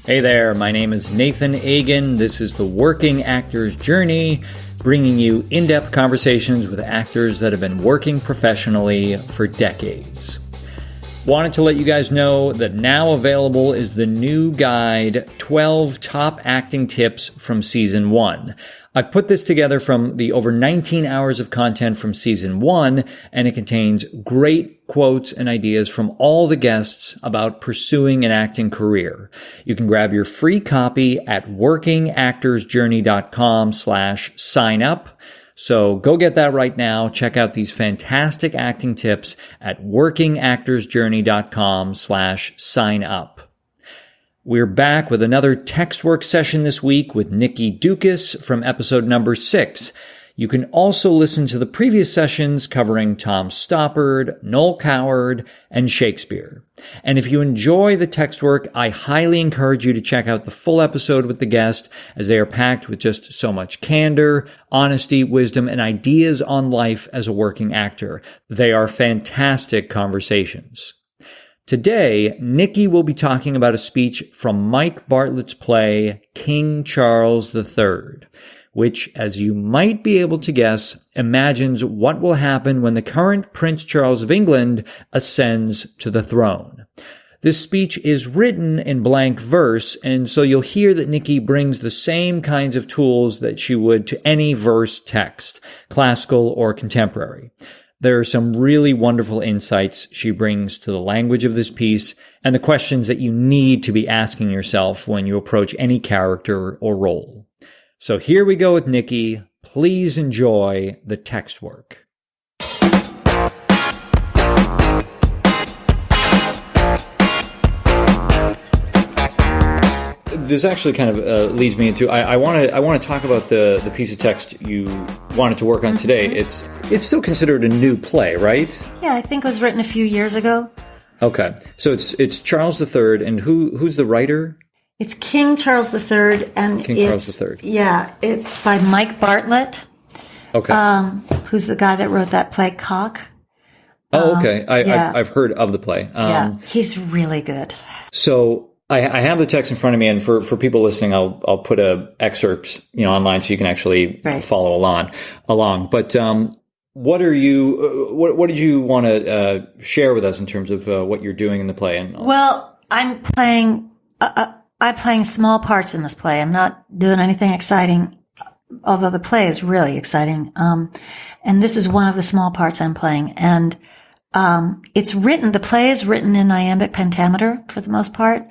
Hey there, my name is Nathan Agan. This is The Working Actor's Journey, bringing you in-depth conversations with actors that have been working professionally for decades. Wanted to let you guys know that now available is the new guide, 12 Top Acting Tips from Season 1. I've put this together from the over 19 hours of content from Season 1, and it contains great quotes and ideas from all the guests about pursuing an acting career. You can grab your free copy at workingactorsjourney.com/sign up. So go get that right now. Check out these fantastic acting tips at workingactorsjourney.com/sign up. We're back with another text work session this week with Nikki Doukas from episode number 6. You can also listen to the previous sessions covering Tom Stoppard, Noel Coward, and Shakespeare. And if you enjoy the text work, I highly encourage you to check out the full episode with the guest, as they are packed with just so much candor, honesty, wisdom, and ideas on life as a working actor. They are fantastic conversations. Today, Nikki will be talking about a speech from Mike Bartlett's play, King Charles III, which, as you might be able to guess, imagines what will happen when the current Prince Charles of England ascends to the throne. This speech is written in blank verse, and so you'll hear that Nikki brings the same kinds of tools that she would to any verse text, classical or contemporary. There are some really wonderful insights she brings to the language of this piece and the questions that you need to be asking yourself when you approach any character or role. So here we go with Nikki. Please enjoy the text work. This actually kind of leads me into I want to talk about the piece of text you wanted to work on today. It's still considered a new play, right? Yeah, I think it was written a few years ago. Okay, so it's Charles III, and who's the writer? It's King Charles III, and Charles III. Yeah, it's by Mike Bartlett. Okay, who's the guy that wrote that play Cock? Oh, okay. I've heard of the play. Yeah, he's really good. So I have the text in front of me, and for people listening, I'll put a excerpt online so you can actually follow along. But what did you want to share with us in terms of what you're doing in the play? Well, I'm playing small parts in this play. I'm not doing anything exciting, although the play is really exciting. And this is one of the small parts I'm playing. And the play is written in iambic pentameter for the most part.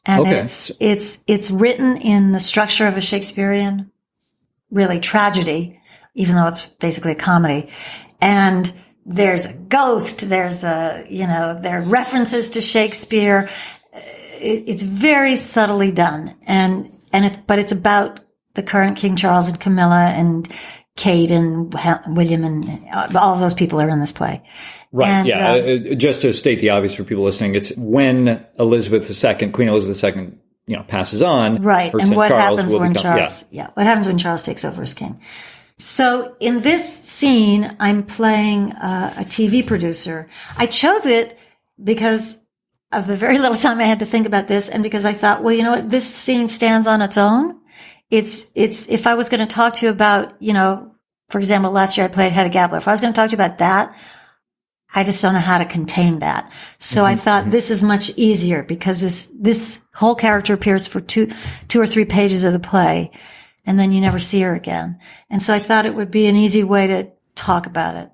And it's written in the structure of a Shakespearean, really tragedy, even though it's basically a comedy. And there's a ghost, there are references to Shakespeare. It's very subtly done. But it's about the current King Charles and Camilla and Kate and William, and all of those people are in this play. Right. And, just to state the obvious for people listening, it's when Queen Elizabeth II, passes on. Right. And what happens when Charles takes over as king. So in this scene, I'm playing a TV producer. I chose it because of the very little time I had to think about this, and because I thought, well, you know what, this scene stands on its own. It's if I was going to talk to you about, for example, last year I played Hedda Gabler. If I was going to talk to you about that, I just don't know how to contain that. So I thought this is much easier because this whole character appears for two or three pages of the play, and then you never see her again. And so I thought it would be an easy way to talk about it.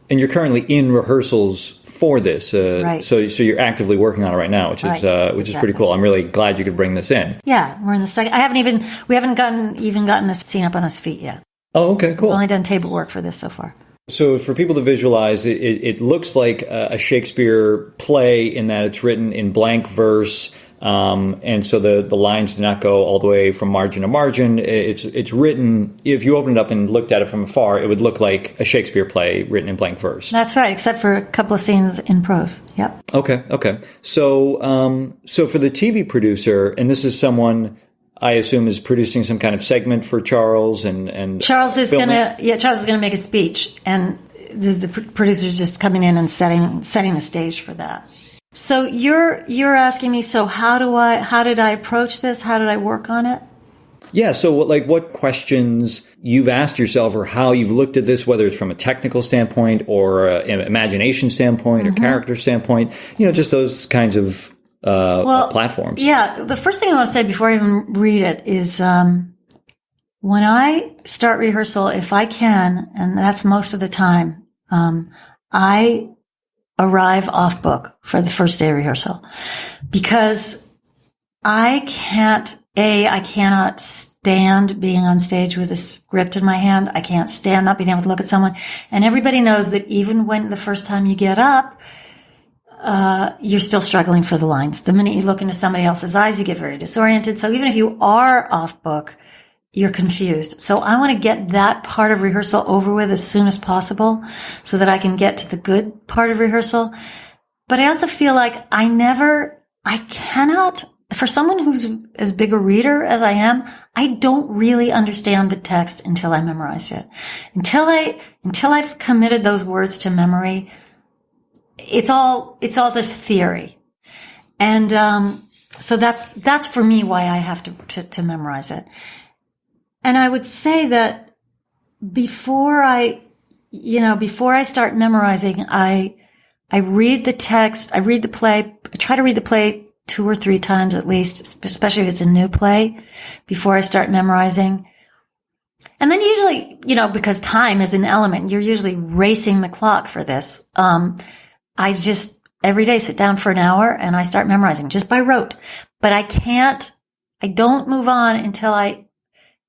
And you're currently in rehearsals for this, right? So you're actively working on it right now, which is pretty cool. I'm really glad you could bring this in. Yeah, we're in the second. We haven't gotten this scene up on his feet yet. Oh, okay, cool. We've only done table work for this so far. So for people to visualize, it looks like a Shakespeare play in that it's written in blank verse, and so the lines do not go all the way from margin to margin. It's written, if you opened it up and looked at it from afar, it would look like a Shakespeare play written in blank verse. That's right, except for a couple of scenes in prose. Yep. Okay. So for the TV producer, and this is someone I assume is producing some kind of segment for Charles and Charles is gonna make a speech, and the producer's just coming in and setting the stage for that. So you're asking me, so how did I approach this? How did I work on it? Yeah. So what questions you've asked yourself or how you've looked at this, whether it's from a technical standpoint or an imagination standpoint or character standpoint, just those kinds of platforms. Yeah. The first thing I want to say before I even read it is, when I start rehearsal, if I can, and that's most of the time, I arrive off book for the first day of rehearsal because I cannot stand being on stage with a script in my hand. I can't stand not being able to look at someone. And everybody knows that even when the first time you get up, you're still struggling for the lines. The minute you look into somebody else's eyes, you get very disoriented. So even if you are off book, you're confused. So I want to get that part of rehearsal over with as soon as possible so that I can get to the good part of rehearsal. But I also feel like I cannot, for someone who's as big a reader as I am, I don't really understand the text until I memorize it. Until I've committed those words to memory, it's all this theory. And, so that's for me why I have to memorize it. And I would say that before I start memorizing, I read the text, I read the play, I try to read the play 2 or 3 times at least, especially if it's a new play, before I start memorizing. And then usually, because time is an element, you're usually racing the clock for this. I just every day sit down for an hour and I start memorizing just by rote. But I don't move on until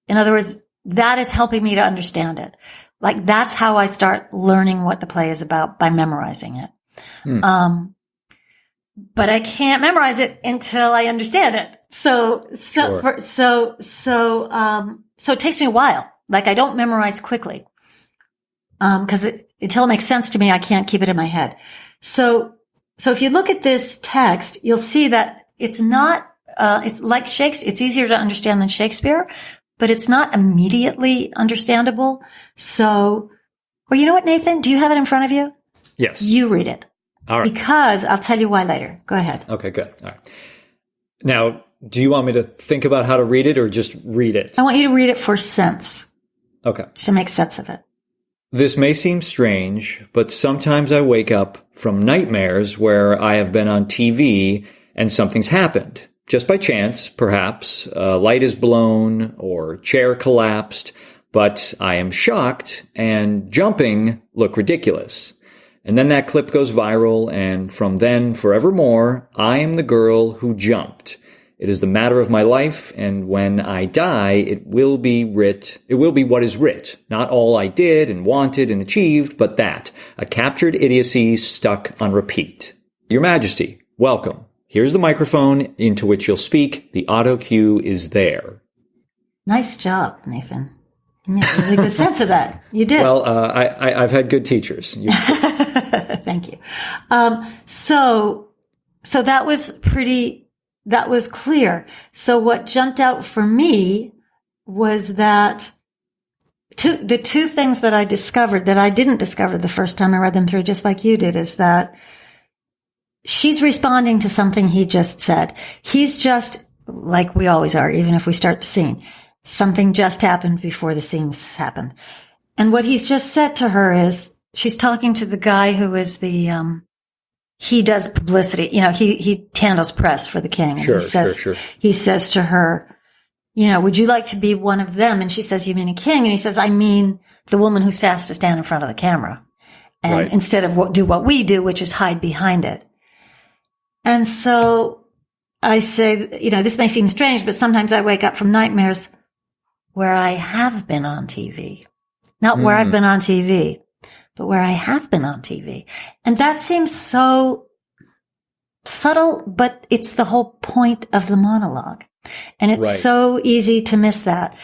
in other words, that is helping me to understand it. Like that's how I start learning what the play is about, by memorizing it. But I can't memorize it until I understand it. So it takes me a while. Like I don't memorize quickly. Cause until it makes sense to me, I can't keep it in my head. So if you look at this text, you'll see that it's not, it's like Shakespeare. It's easier to understand than Shakespeare, but it's not immediately understandable. So, or you know what, Nathan? Do you have it in front of you? Yes. You read it. All right. Because I'll tell you why later. Go ahead. Okay, good. All right. Now, do you want me to think about how to read it or just read it? I want you to read it for sense. Okay. Just to make sense of it. This may seem strange, but sometimes I wake up from nightmares where I have been on TV and something's happened. Just by chance, perhaps, a light is blown or chair collapsed, but I am shocked and jumping look ridiculous. And then that clip goes viral, and from then forevermore, I am the girl who jumped. It is the matter of my life, and when I die, it will be what is writ. Not all I did and wanted and achieved, but that, a captured idiocy stuck on repeat. Your Majesty, welcome. Here's the microphone into which you'll speak. The auto cue is there. Nice job, Nathan. You made a really good sense of that. You did. Well, I've had good teachers. Thank you. So that was clear. So what jumped out for me was that the two things that I discovered that I didn't discover the first time I read them through, just like you did, is that she's responding to something he just said. He's just, like we always are, even if we start the scene. Something just happened before the scene's happened. And what he's just said to her is, she's talking to the guy who is he does publicity, he handles press for the king. And Sure. He says to her, would you like to be one of them? And she says, you mean a king? And he says, I mean the woman who has to stand in front of the camera. And right. Instead of do what we do, which is hide behind it. And so I say, this may seem strange, but sometimes I wake up from nightmares where I have been on TV. Not where I've been on TV, but where I have been on TV. And that seems so subtle, but it's the whole point of the monologue. And it's so easy to miss that.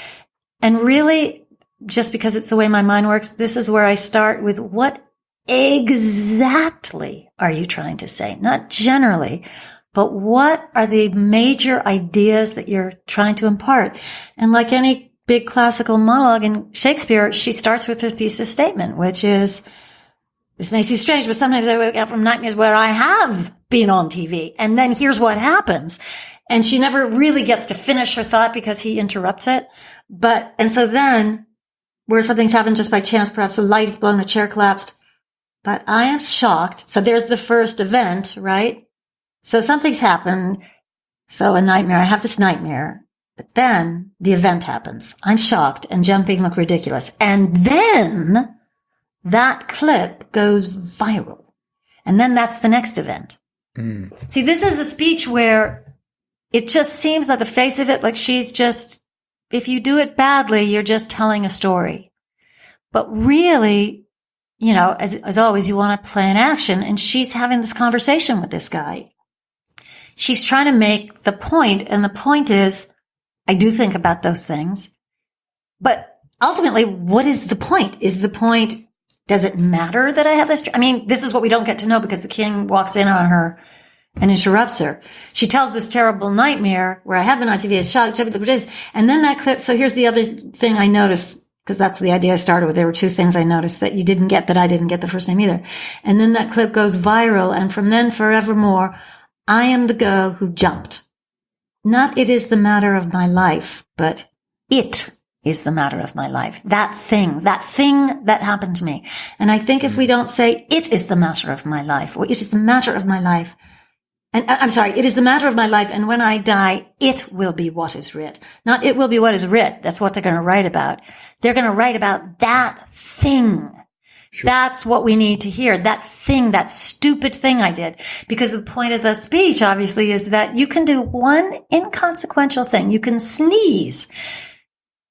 And really, just because it's the way my mind works, this is where I start with what exactly are you trying to say? Not generally, but what are the major ideas that you're trying to impart? And like any big classical monologue in Shakespeare, she starts with her thesis statement, which is, this may seem strange, but sometimes I wake up from nightmares where I have being on TV. And then here's what happens. And she never really gets to finish her thought because he interrupts it. And so then where something's happened just by chance, perhaps a light is blown, a chair collapsed, but I am shocked. So there's the first event, right? So something's happened. So a nightmare. I have this nightmare, but then the event happens. I'm shocked and jumping look ridiculous. And then that clip goes viral. And then that's the next event. See, this is a speech where it just seems like the face of it, like she's just, if you do it badly, you're just telling a story. But really, you know, as always, you want to play an action, and she's having this conversation with this guy. She's trying to make the point, and the point is, I do think about those things. But ultimately, what is the point? Is the point, does it matter that I have this? I mean, this is what we don't get to know because the king walks in on her and interrupts her. She tells this terrible nightmare where I have been on TV, and shocked, look what it is. And then that clip. So here's the other thing I noticed, because that's the idea I started with. There were two things I noticed that you didn't get, that I didn't get the first time either. And then that clip goes viral. And from then forevermore, I am the girl who jumped. Not it is the matter of my life, but it is the matter of my life. That thing that happened to me. And I think if we don't say it is the matter of my life, or it is the matter of my life, and I'm sorry, it is the matter of my life, and when I die, it will be what is writ. Not it will be what is writ. That's what they're going to write about. They're going to write about that thing. Sure. That's what we need to hear. That thing, that stupid thing I did. Because the point of the speech, obviously, is that you can do one inconsequential thing. You can sneeze,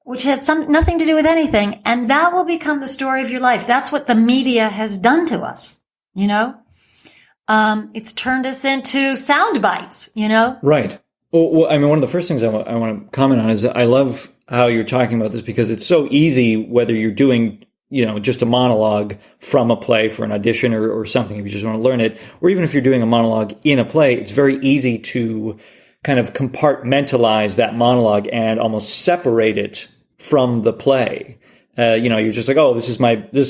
which has nothing to do with anything, and that will become the story of your life. That's what the media has done to us, you know? It's turned us into sound bites, you know? Right. Well, I mean, one of the first things I want to comment on is I love how you're talking about this, because it's so easy, whether you're doing, you know, just a monologue from a play for an audition or something, if you just want to learn it, or even if you're doing a monologue in a play, it's very easy to kind of compartmentalize that monologue and almost separate it from the play. You know, you're just like, oh, this is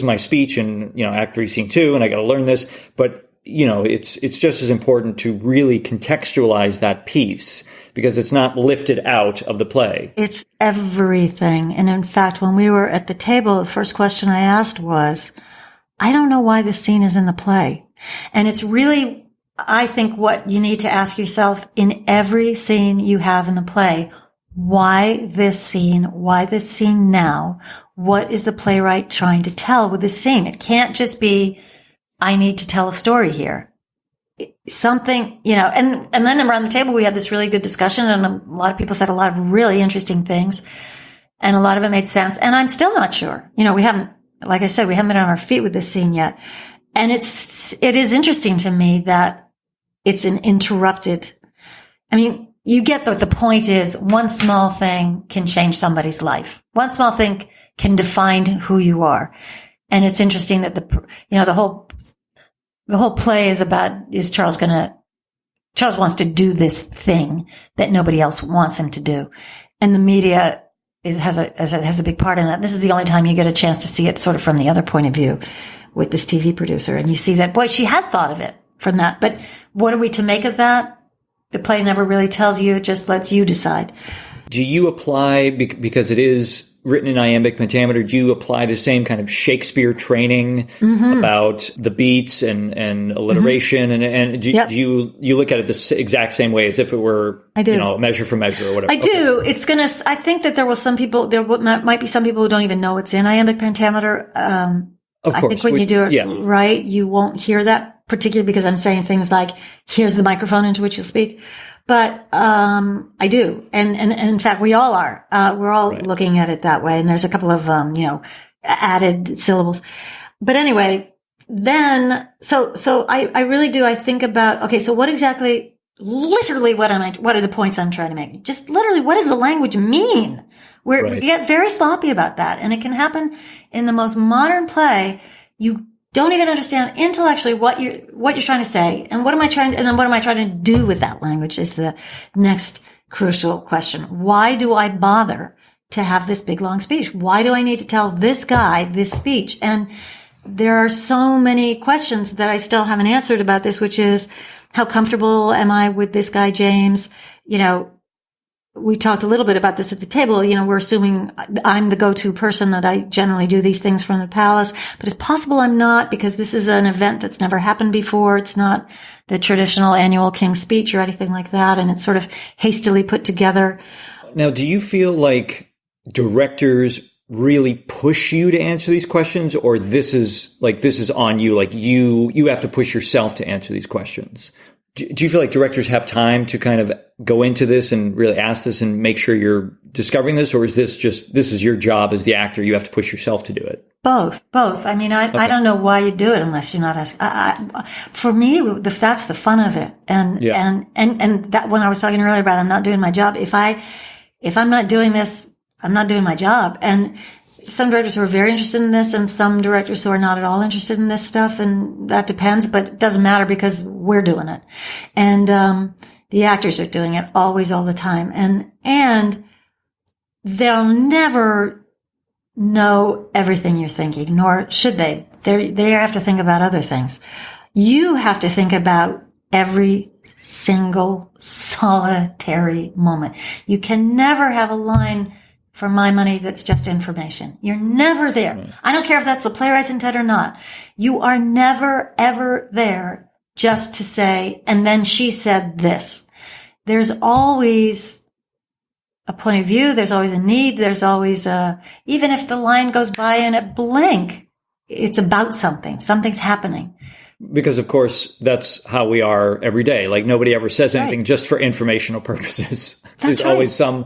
my speech in, you know, Act 3, Scene 2, and I got to learn this. But, you know, it's just as important to really contextualize that piece, because it's not lifted out of the play. It's everything. And in fact, when we were at the table, the first question I asked was, I don't know why this scene is in the play. And it's really, I think, what you need to ask yourself in every scene you have in the play. Why this scene? Why this scene now? What is the playwright trying to tell with this scene? It can't just be, I need to tell a story here. Something, you know, and then around the table, we had this really good discussion, and a lot of people said a lot of really interesting things, and a lot of it made sense. And I'm still not sure. You know, like I said, we haven't been on our feet with this scene yet. And it is interesting to me that it's an interrupted, I mean, you get that the point is one small thing can change somebody's life. One small thing can define who you are. And it's interesting that the whole play is Charles wants to do this thing that nobody else wants him to do. And the media has a big part in that. This is the only time you get a chance to see it sort of from the other point of view with this TV producer. And you see that, boy, she has thought of it from that. But what are we to make of that? The play never really tells you, it just lets you decide. Do you apply, because it is written in iambic pentameter, do you apply the same kind of Shakespeare training about the beats and alliteration? And do you look at it the exact same way as if it were, you know, measure for measure or whatever? I do. I think that there might be some people who don't even know it's in iambic pentameter. Of course. I think when you do it right, you won't hear that, particularly because I'm saying things like, here's the microphone into which you'll speak. But, I do. And in fact, we all are. We're all looking at it that way. And there's a couple of, added syllables. But anyway, then, so I really do. I think about, okay, so what exactly, literally, what are the points I'm trying to make? Just literally, what does the language mean? We get very sloppy about that. And it can happen in the most modern play. You don't even understand intellectually what you're trying to say, and what am I trying to do with that language is the next crucial question. Why do I bother to have this big long speech? Why do I need to tell this guy this speech? And there are so many questions that I still haven't answered about this, which is, how comfortable am I with this guy, James? You know, we talked a little bit about this at the table. You know, we're assuming I'm the go-to person, that I generally do these things from the palace, but it's possible I'm not, because this is an event that's never happened before. It's not the traditional annual King's Speech or anything like that. And it's sort of hastily put together. Now, do you feel like directors really push you to answer these questions, or this is on you? Like you have to push yourself to answer these questions. Do you feel like directors have time to kind of go into this and really ask this and make sure you're discovering this? Or is this is your job as the actor? You have to push yourself to do it? Both. I mean, I don't know why you do it unless you're not asking. For me, that's the fun of it. And that, when I was talking earlier about I'm not doing my job, if I'm not doing this, I'm not doing my job. And some directors who are very interested in this and some directors who are not at all interested in this stuff. And that depends, but it doesn't matter because we're doing it. And, the actors are doing it always, all the time. And they'll never know everything you're thinking, nor should they. They have to think about other things. You have to think about every single solitary moment. You can never have a line, for my money, that's just information. You're never there. Right. I don't care if that's the playwright's intent or not. You are never, ever there just to say, and then she said this. There's always a point of view. There's always a need. There's always even if the line goes by in a blink, it's about something. Something's happening. Because, of course, that's how we are every day. Like, nobody ever says anything just for informational purposes. There's always some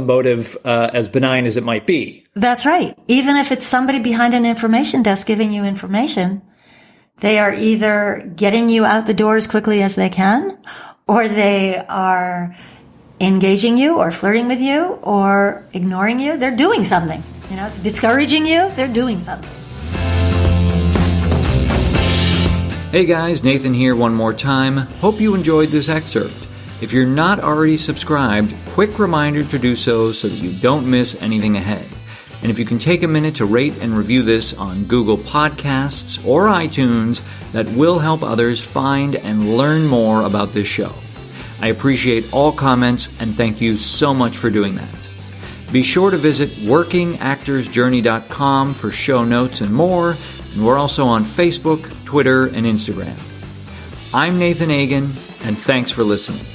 motive, as benign as it might be. That's right. Even if it's somebody behind an information desk giving you information, they are either getting you out the door as quickly as they can, or they are engaging you or flirting with you or ignoring you. They're doing something, discouraging you. They're doing something. Hey guys, Nathan here one more time. Hope you enjoyed this excerpt. If you're not already subscribed, quick reminder to do so that you don't miss anything ahead. And if you can take a minute to rate and review this on Google Podcasts or iTunes, that will help others find and learn more about this show. I appreciate all comments and thank you so much for doing that. Be sure to visit workingactorsjourney.com for show notes and more. And we're also on Facebook, Twitter, and Instagram. I'm Nathan Agan, and thanks for listening.